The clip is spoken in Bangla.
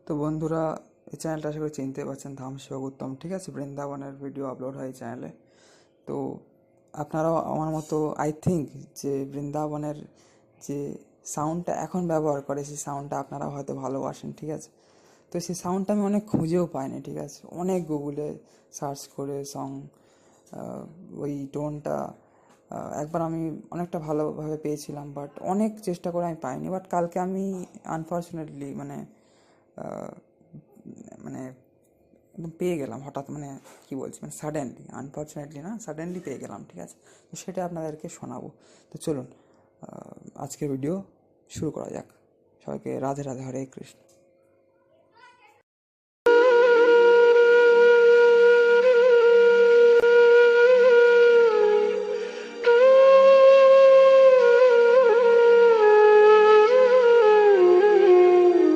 তো বন্ধুরা, এই চ্যানেলটা আশা করি চিনতে পারছেন, ধাম সেবক উত্তম। ঠিক আছে, বৃন্দাবনের ভিডিও আপলোড হয় এই চ্যানেলে। তো আপনারাও আমার মতো আই থিঙ্ক যে বৃন্দাবনের যে সাউন্ডটা এখন ব্যবহার করে সেই সাউন্ডটা আপনারাও হয়তো ভালোবাসেন। ঠিক আছে, তো সেই সাউন্ডটা আমি অনেক খুঁজেও পাইনি। ঠিক আছে, অনেক গুগলে সার্চ করে সং ওই টোনটা একবার আমি অনেকটা ভালোভাবে পেয়েছিলাম, বাট অনেক চেষ্টা করে আমি পাইনি। বাট কালকে আমি আনফর্চুনেটলি আহ, মানে একদম পেয়ে গেলাম হঠাৎ, মানে কি বলছি, মানে সাডেনলি, আনফর্চুনেটলি না, সাডেনলি পেয়ে গেলাম। ঠিক আছে, তো সেটা আপনাদেরকে শোনাবো। তো চলুন আজকের ভিডিও শুরু করা যাক। সবাইকে রাধে রাধে, হরে কৃষ্ণ।